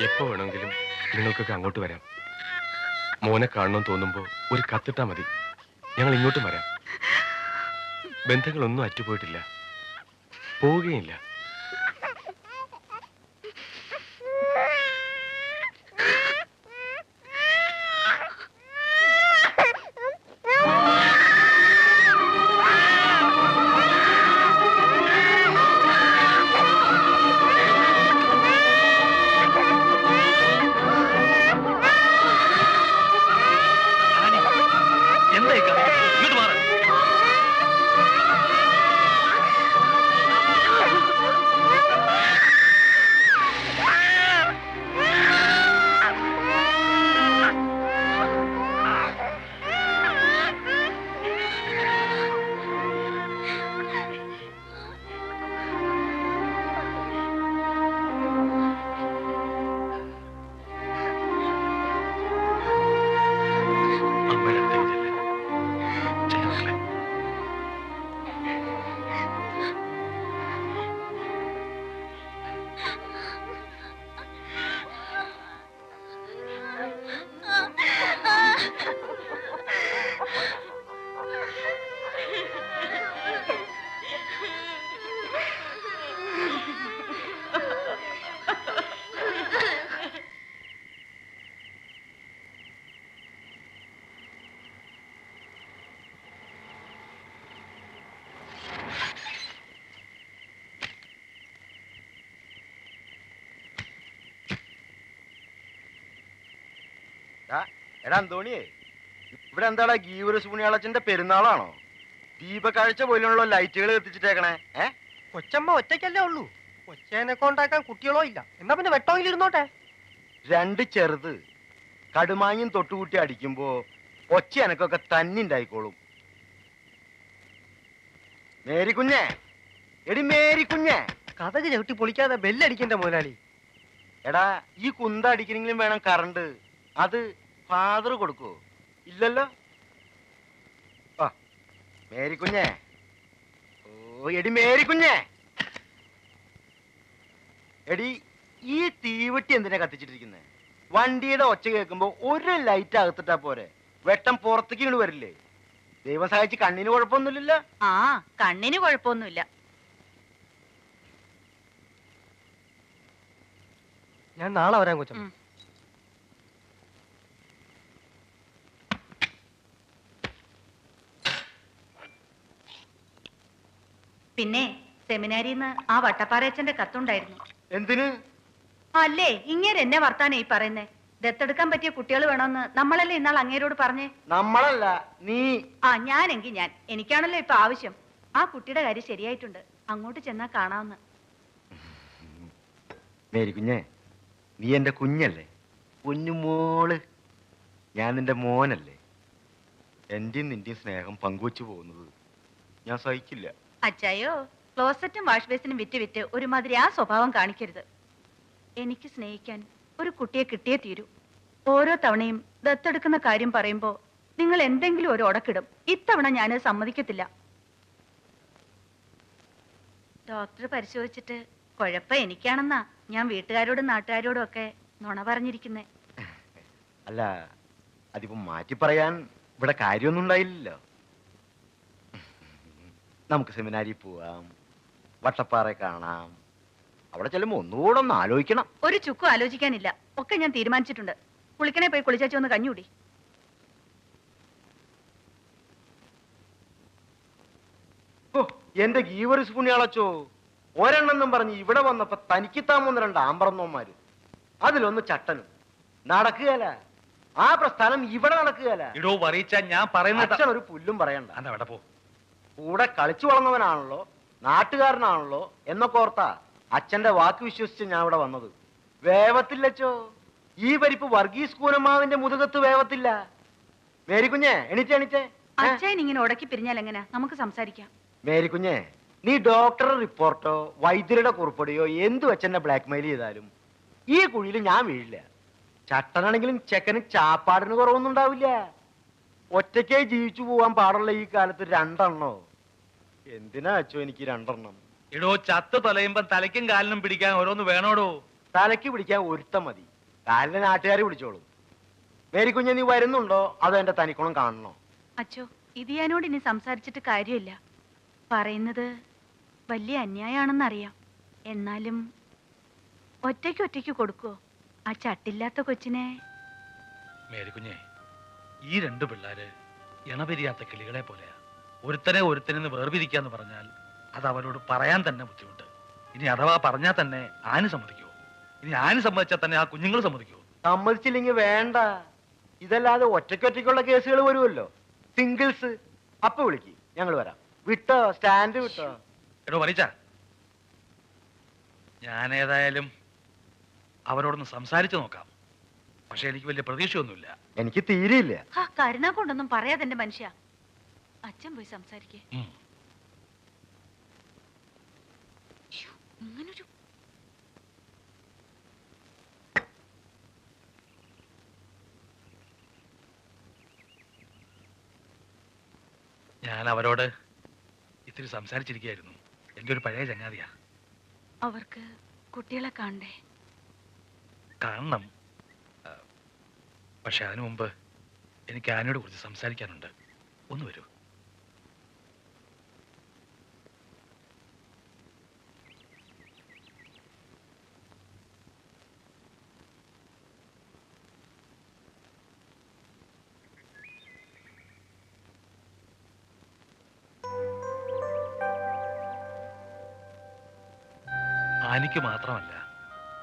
എപ്പോ വേണമെങ്കിലും നിങ്ങൾക്കൊക്കെ അങ്ങോട്ട് വരാം. മോനെ കാണണമെന്ന് തോന്നുമ്പോ ഒരു കത്തിട്ടാ മതി, ഞങ്ങൾ ഇങ്ങോട്ടും വരാം. ബന്ധങ്ങളൊന്നും അറ്റുപോയിട്ടില്ല, പോവുകയില്ല. എടാ അന്തോണിയേ, ഇവിടെ എന്താടാ ഗീവറസ് പുണ്യാളച്ചന്റെ പെരുന്നാളാണോ? ദീപക്കാഴ്ച പോലുള്ള ലൈറ്റുകൾ എത്തിച്ചിട്ടേക്കണേ. കൊച്ചമ്മ ഒറ്റയ്ക്കല്ലേ ഉള്ളൂ, കൊച്ചേനെ കൊണ്ടാക്കാൻ കുട്ടികളോ ഇല്ല. എന്നാ പിന്നെ വെട്ടോയിലിരുന്നോട്ടെ. രണ്ട് ചെറുത് കടുമാങ്ങയും തൊട്ടുകൂട്ടി അടിക്കുമ്പോ ഒച്ച എനക്കൊക്കെ തന്നെ ഉണ്ടായിക്കോളും. മേരി കുഞ്ഞേ, എടി മേരി കുഞ്ഞേ, കഥക് ചവിട്ടി പൊളിക്കാതെ ബെല്ലടിക്കണ്ട മുതലാളി. എടാ ഈ കുന്ത അടിക്കണെങ്കിലും വേണം കറണ്ട്. അത് ഫാദർ കൊടുക്കോ? ഇല്ലല്ലോ. ആ മേരി കുഞ്ഞേ, ഓ എടി മേരി കുഞ്ഞേ, എടി ഈ തീവട്ടി എന്തിനാ കത്തിച്ചിട്ടിരിക്കുന്നത്? വണ്ടിയുടെ ഒച്ച കേൾക്കുമ്പോ ഒരു ലൈറ്റ് അകത്തിട്ടാ പോരെ, വെട്ടം പുറത്തേക്ക് ഇങ്ങോട്ട് വരില്ലേ? ദൈവം സഹായിച്ച് കണ്ണിന് കുഴപ്പമൊന്നുമില്ലല്ലോ. ആ കണ്ണിന് കുഴപ്പമൊന്നുമില്ല. ഞാൻ നാളെ വരാൻ കൊച്ചമ്മ. പിന്നെ സെമിനാരിന്ന് ആ വട്ടപ്പാറയച്ചന്റെ കത്തുണ്ടായിരുന്നു. എന്തിന്? അല്ലേ ഇങ്ങേര് എന്നെ വർത്താനേ ഈ പറയുന്നേ. ദത്തെടുക്കാൻ പറ്റിയ കുട്ടികൾ വേണമെന്ന് നമ്മളല്ലേ ഇന്നാൾ അങ്ങേരോട് പറഞ്ഞേ? നമ്മളല്ല, നീ. ആ ഞാനെങ്കിൽ ഞാൻ. എനിക്കാണല്ലോ ഇപ്പൊ ആവശ്യം. ആ കുട്ടിയുടെ കാര്യം ശരിയായിട്ടുണ്ട്, അങ്ങോട്ട് ചെന്നാ കാണാമെന്ന്. മേരി കുഞ്ഞേ, നീ എന്റെ കുഞ്ഞല്ലേ, കുഞ്ഞുമോള്. ഞാൻ നിന്റെ മോനല്ലേ. എന്റെയും നിന്റെയും സ്നേഹം പങ്കുവച്ചു പോകുന്നത് ഞാൻ സഹിക്കില്ല. അച്ചായോ, ക്ലോസറ്റും വാഷ് ബേസിനും വിറ്റ് വിറ്റ് ഒരുമാതിരി ആ സ്വഭാവം കാണിക്കരുത്. എനിക്ക് സ്നേഹിക്കാൻ ഒരു കുട്ടിയെ കിട്ടിയേ തീരൂ. ഓരോ തവണയും ദത്തെടുക്കുന്ന കാര്യം പറയുമ്പോ നിങ്ങൾ എന്തെങ്കിലും ഒരു ഉടക്കിടും. ഇത്തവണ ഞാൻ സമ്മതിക്കത്തില്ല. ഡോക്ടർ പരിശോധിച്ചിട്ട് കുഴപ്പം എനിക്കാണെന്നാ ഞാൻ വീട്ടുകാരോടും നാട്ടുകാരോടും ഒക്കെ നുണ പറഞ്ഞിരിക്കുന്നേ. അല്ല, അതിപ്പോ മാറ്റി പറയാൻ ഇവിടെ കാര്യമൊന്നും ഉണ്ടായില്ലല്ലോ. നമുക്ക് സെമിനാരിൽ പോവാം, വട്ടപ്പാറ കാണാം. അവിടെ ചെല്ലുമ്പോ ഒന്നുകൂടെ ഒന്ന് ആലോചിക്കണം. ഒരു ചുക്കും ആലോചിക്കാനില്ല. ഒക്കെ ഞാൻ തീരുമാനിച്ചിട്ടുണ്ട്. കുളിക്കണേ പോയി കുളിച്ചാച്ചി ഒന്ന് കഞ്ഞൂടി. ഓ, എന്റെ ഗീവറിസ് പുണ്യാളച്ചോ, ഒരെണ്ണെന്നും പറഞ്ഞ് ഇവിടെ വന്നപ്പോ തനിക്ക് താമൂന്ന് 2 ആമ്പറന്നോന്മാര്, അതിലൊന്ന് ചട്ടനും. നടക്കുകയല്ല, ആ പ്രസ്ഥാനം ഇവിടെ നടക്കുകയല്ല. ഇടോ പറയിച്ച ഞാൻ പറയുന്നത് അച്ഛൻ ഒരു പുല്ലും പറയണ്ട. അല്ല അവിടെ പോ. കൂടെ കളിച്ചു വളർന്നവനാണല്ലോ, നാട്ടുകാരനാണല്ലോ എന്നൊക്കെ ഓർത്താ അച്ഛന്റെ വാക്ക് വിശ്വസിച്ച് ഞാൻ ഇവിടെ വന്നത്. വേവത്തില്ലച്ചോ, ഈ പരിപ്പ് വർഗീസ് കൂനമാവിന്റെ മുതുകത്ത് വേവത്തില്ല. മേരിക്കുഞ്ഞെ, എണീറ്റേ എണീറ്റേ. അച്ഛൻ ഇങ്ങനെ ഉടക്കി പിരിഞ്ഞാൽ എങ്ങനെ? നമുക്ക് സംസാരിക്കാം. മേരിക്കുഞ്ഞെ, നീ ഡോക്ടറുടെ റിപ്പോർട്ടോ വൈദ്യരുടെ കുറിപ്പടിയോ എന്ത് വെച്ചെന്നെ ബ്ലാക്ക് മെയിൽ ചെയ്താലും ഈ കുഴിയിൽ ഞാൻ വീഴില്ല. ചട്ടനാണെങ്കിലും ചെക്കന് ചാപ്പാടിന് കുറവൊന്നും ഉണ്ടാവില്ല. ഒറ്റയ്ക്കേ ജീവിച്ചു പോവാൻ പാടുള്ള ഈ കാലത്ത് 2 എണ്ണോ? എന്തിനാ അച്ചോ എനിക്ക് 2 എണ്ണം? ഇടോ ചത്ത് തൊലയുമ്പോ തലയ്ക്കും കാലിനും പിടിക്കാൻ ഓരോന്ന് വേണോടോ. തലയ്ക്ക് പിടിക്കാൻ ഒരുത്തം മതി, കാലിന് നാട്ടുകാരെ പിടിച്ചോളും. മേരിക്കുഞ്ഞെ, നീ വരുന്നുണ്ടോ അതോ എന്റെ തനിക്കുണം കാണണോ? അച്ചോ, ഇതിയാനോട് ഇനി സംസാരിച്ചിട്ട് കാര്യമില്ല. പറയുന്നത് വലിയ അന്യായാണെന്നറിയാം. എന്നാലും ഒറ്റയ്ക്ക് കൊടുക്കോ ആ ചട്ടില്ലാത്ത കൊച്ചിനെ? മേരിക്കുഞ്ഞെ, ഈ 2 പിള്ളേര് ഇണപിരിയാത്ത കിളികളെ പോലെയാ. ഒരുത്തനെ ഒരുത്തനെന്ന് വേർപിരിക്കാന്ന് പറഞ്ഞാൽ അത് അവരോട് പറയാൻ തന്നെ ബുദ്ധിമുട്ട്. ഇനി അഥവാ പറഞ്ഞാൽ തന്നെ ആന് സമ്മതിക്കുമോ? ഇനി ആന് സമ്മതിച്ചാൽ തന്നെ ആ കുഞ്ഞുങ്ങൾ സമ്മതിക്കുമോ? സമ്മതിച്ചില്ലെങ്കിൽ വേണ്ട. ഇതല്ലാതെ ഒറ്റയ്ക്കുള്ള കേസുകൾ വരുമല്ലോ, സിംഗിൾസ്. അപ്പൊ വിളിക്ക്, ഞങ്ങൾ വരാം. വിട്ടോ, സ്റ്റാൻഡ് വിട്ടോ. എടോ പറയിച്ച, ഞാൻ ഏതായാലും അവരോടൊന്ന് സംസാരിച്ചു നോക്കാം. പക്ഷെ എനിക്ക് വലിയ പ്രതീക്ഷയൊന്നുമില്ല. എനിക്ക് തീരെയില്ല. ആ കരുണ കൊണ്ടൊന്നും പറയാതെ എന്റെ മനുഷ്യ. അച്ഛൻ പോയി സംസാരിക്കേ. ഇങ്ങനൊരു ഞാൻ അവരോട് ഇത്തിരി സംസാരിച്ചിരിക്കുകയായിരുന്നു. എൻ്റെ ഒരു പഴയ ചങ്ങാതിയാ. അവർക്ക് കുട്ടികളെ കാണണ്ടേ? കാണണം. പക്ഷെ അതിനു മുമ്പ് എനിക്ക് ആനയോട് കുറിച്ച് സംസാരിക്കാനുണ്ട്. ഒന്ന് വരൂ. ആനിക്ക് മാത്രമല്ല,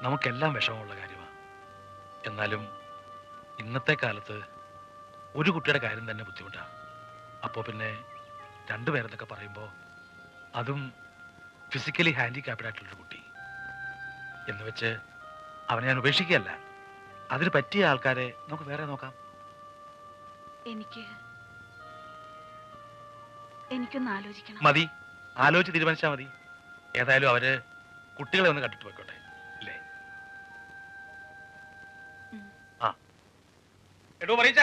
നമുക്കെല്ലാം വിഷമമുള്ള കാര്യമാണ്. എന്നാലും ഇന്നത്തെ കാലത്ത് ഒരു കുട്ടിയുടെ കാര്യം തന്നെ ബുദ്ധിമുട്ടാണ്. അപ്പോൾ പിന്നെ 2 പേരെന്നൊക്കെ പറയുമ്പോൾ, അതും ഫിസിക്കലി ഹാൻഡിക്യാപ്ഡ് ആയിട്ടുള്ളൊരു കുട്ടി എന്ന് വെച്ച് അവനെ ഞാൻ ഉപേക്ഷിക്കുകയല്ല. അതിന് പറ്റിയ ആൾക്കാരെ നമുക്ക് വേറെ നോക്കാം. എനിക്കൊന്ന് ആലോചിക്കണം. മതി, ആലോചിച്ച് തീരുമാനിച്ചാൽ മതി. ഏതായാലും അവര് കുട്ടികളെ ഒന്ന് കണ്ടിട്ട് പോയിക്കോട്ടെ, അല്ലേ? ആ എടോ പറയിച്ച,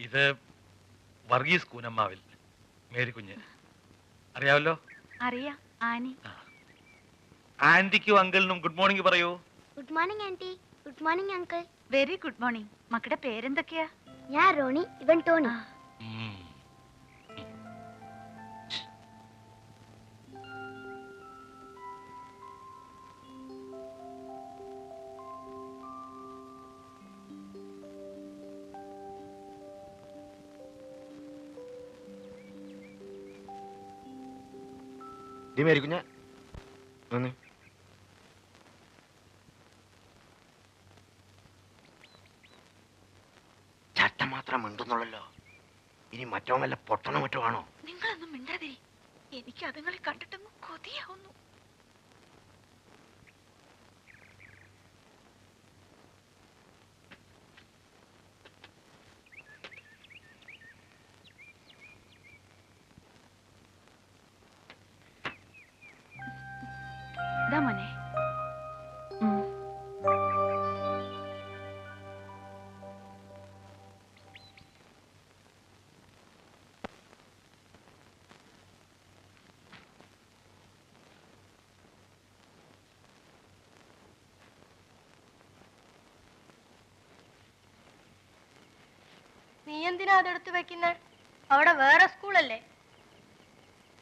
ഇത് വർഗീസ് കൂനമ്മാവിൽ, മേരിക്കുഞ്ഞ്. അറിയാമല്ലോ? അറിയാം, ആനി. ആന്റിക്കും അങ്കിളിനും ഗുഡ് മോർണിംഗ് പറയൂ. Good morning anti. Good morning uncle. Very good morning. മക്കളുടെ പേരെന്തൊക്കെയാ? ഞാൻ റോണി, ഇവൻ ടോണി. മേരിക്കുഞ്ഞ, ചട്ട മാത്രം മിണ്ടുന്നുള്ളല്ലോ. ഇനി മറ്റോ വല്ല പൊട്ടണ മറ്റോ ആണോ? നിങ്ങളൊന്നും മിണ്ടാതിരി. എനിക്ക് അതുങ്ങളെ കണ്ടിട്ടൊന്നും കൊതിയാവുന്നു. എന്തിനാ അതെടുത്ത് വെക്കുന്നേ? അവിടെ വേറെ സ്കൂളല്ലേ?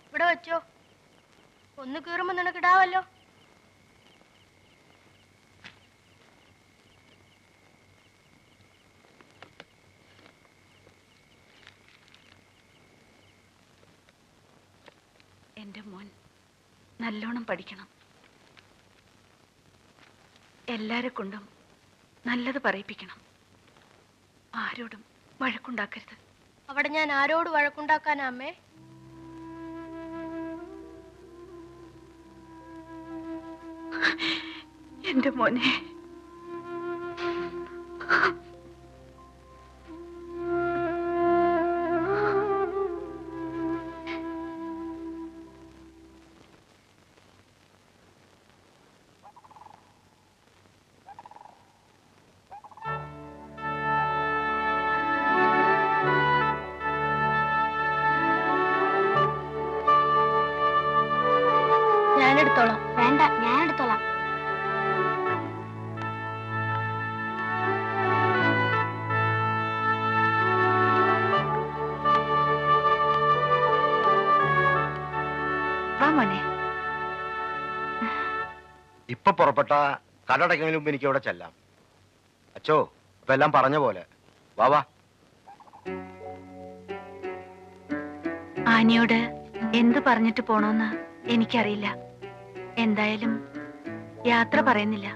ഇവിടെ വെച്ചോ. ഒന്ന് കീറുമ്പോ നിനക്ക് ഇടാവല്ലോ. എന്റെ മോൻ നല്ലോണം പഠിക്കണം. എല്ലാരെ കൊണ്ടും നല്ലത് പറയിപ്പിക്കണം. ആരോടും വഴക്കുണ്ടാക്കരുത്. അവിടെ ഞാൻ ആരോട് വഴക്കുണ്ടാക്കാനാ അമ്മേ? എന്റെ മോനെ, ഞാനെടുത്തോളാം. വേണ്ട, ഞാൻ എടുത്തോളാം. വാ മോനെ. ഇപ്പൊ പുറപ്പെട്ട കടടയ്ക്കുന്നതിന് മുമ്പ് എനിക്ക് അവിടെ ചെല്ലാം. അച്ചോ, ഇപ്പൊ എല്ലാം പറഞ്ഞ പോലെ. വാ വാ. ആനിയോട് എന്ത് പറഞ്ഞിട്ട് പോണോന്ന് എനിക്കറിയില്ല. എന്തായാലും യാത്ര പറയുന്നില്ല.